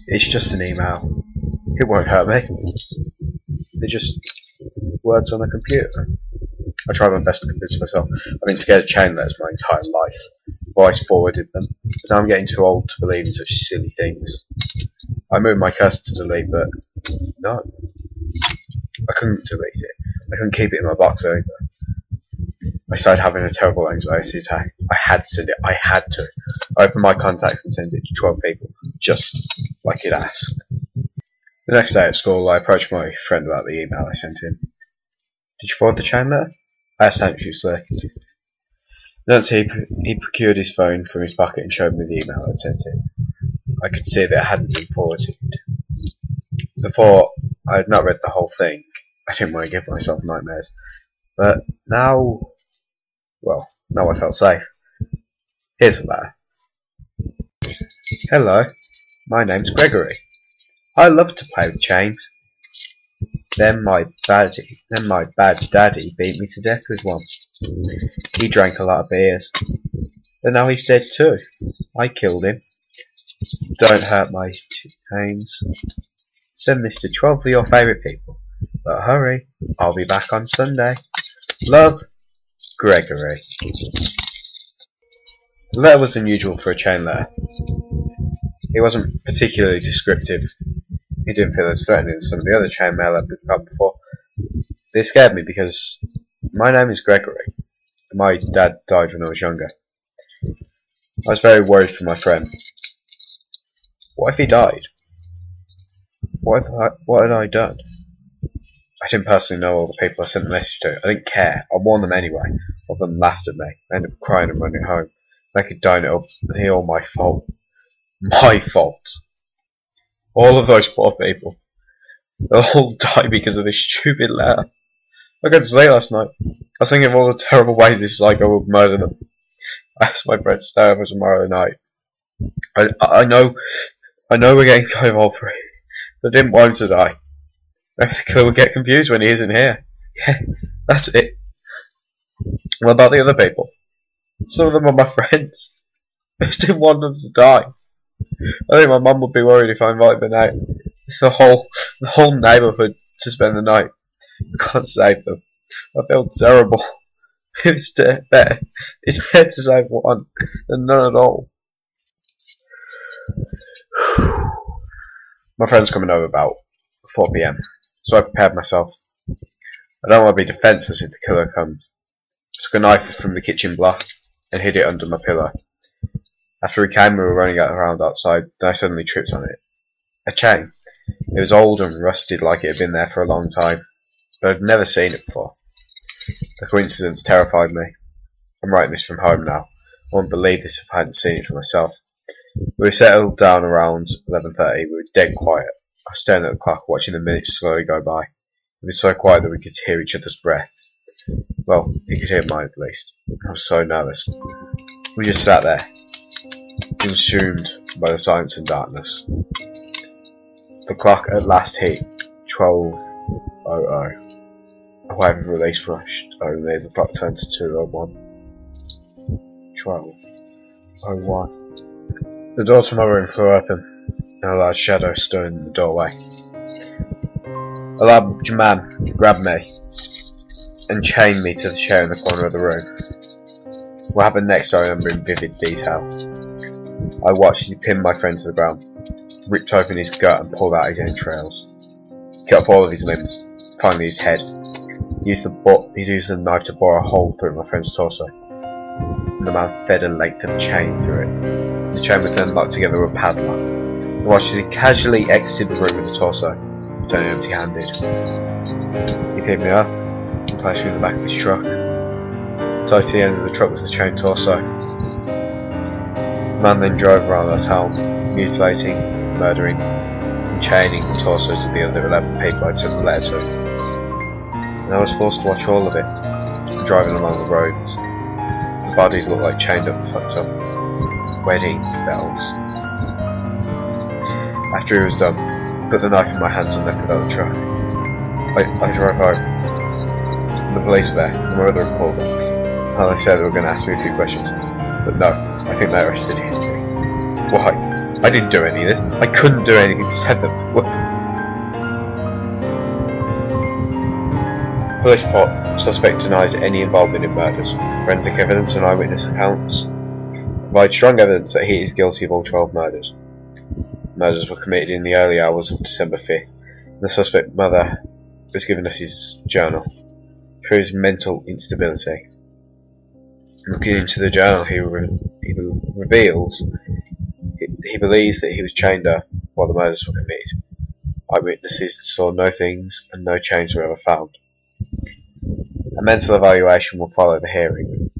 It's just an email. It won't hurt me. They're just words on a computer. I try my best to convince myself. I've been scared of chain letters my entire life. Voice forwarded them. But now I'm getting too old to believe in such silly things. I moved my cursor to delete, but no. I couldn't delete it. I couldn't keep it in my box either. I started having a terrible anxiety attack. I had to send it. I had to. I opened my contacts and sent it to 12 people, just like it asked. The next day at school, I approached my friend about the email I sent him. Did you forward the chain letter? I asked anxiously. Once he procured his phone from his pocket and showed me the email I'd sent him. I could see that it hadn't been forwarded. Before, I had not read the whole thing. I didn't want to give myself nightmares. But now, well, now I felt safe. Here's the letter. Hello, my name's Gregory. I love to play with chains. Then my bad daddy beat me to death with one. He drank a lot of beers. But now he's dead too. I killed him. Don't hurt my chains. Send this to 12 of your favourite people. But hurry, I'll be back on Sunday. Love, Gregory. The letter was unusual for a chain letter. It wasn't particularly descriptive. It didn't feel as threatening as some of the other chain mail I've had before. But it scared me because my name is Gregory. And my dad died when I was younger. I was very worried for my friend. What if he died? What had I done? I didn't personally know all the people I sent the message to. I didn't care. I warned them anyway. All of them laughed at me. I ended up crying and running home. They could dine it up. It's all my fault. My fault. All of those poor people. They'll all die because of this stupid letter. I got to sleep last night. I was thinking of all the terrible ways this psycho would murder them. I asked my friend to stay over tomorrow night. I know we're getting kind of old for it, but I didn't want him to die. Maybe the killer will get confused when he isn't here. Yeah, that's it. What about the other people? Some of them are my friends. I just didn't want them to die. I think my mum would be worried if I invited them out. The whole neighbourhood to spend the night. I can't save them. I feel terrible. It's better to save one than none at all. My friend's coming over about 4 PM, so I prepared myself. I don't want to be defenceless if the killer comes. I took a knife from the kitchen block and hid it under my pillow. After he came, we were running around outside, then I suddenly tripped on it. A chain. It was old and rusted like it had been there for a long time, but I'd never seen it before. The coincidence terrified me. I'm writing this from home now. I wouldn't believe this if I hadn't seen it for myself. We were settled down around 11:30. We were dead quiet. I was staring at the clock, watching the minutes slowly go by. It was so quiet that we could hear each other's breath. Well, he could hear mine at least. I was so nervous. We just sat there, consumed by the silence and darkness. The clock at last hit 12:00. A wave of release rushed over me as the clock turned to 2:01. 12:01. The door to my room flew open, and a large shadow stood in the doorway. A large man grabbed me and chained me to the chair in the corner of the room. What happened next I remember in vivid detail. I watched as he pinned my friend to the ground, ripped open his gut and pulled out his entrails. Cut off all of his limbs, finally his head. He used the knife to bore a hole through my friend's torso. And the man fed a length of chain through it. The chain was then locked together with a padlock. I watched as he casually exited the room with the torso, returning empty-handed. He picked me up and placed me in the back of his truck. Tied to the end of the truck was the chained torso. The man then drove around our town, mutilating, murdering, and chaining the torsos of the other 11 people I'd sent the letter to. And I was forced to watch all of it, driving along the roads. The bodies looked like chained up, fucked up wedding bells. After he was done, I put the knife in my hands and left without the truck. I drove home. The police were there, and my mother had called them. They said they were going to ask me a few questions, but no, I think they arrested him. Why? I didn't do any of this. I couldn't do anything to save them. Police report. Suspect denies any involvement in murders. Forensic evidence and eyewitness accounts provide strong evidence that he is guilty of all 12 murders. Murders were committed in the early hours of December 5th. The suspect's mother has given us his journal. Proves mental instability. Looking into the journal, he reveals he believes that he was chained up while the murders were committed. Eyewitnesses saw no things and no chains were ever found. A mental evaluation will follow the hearing.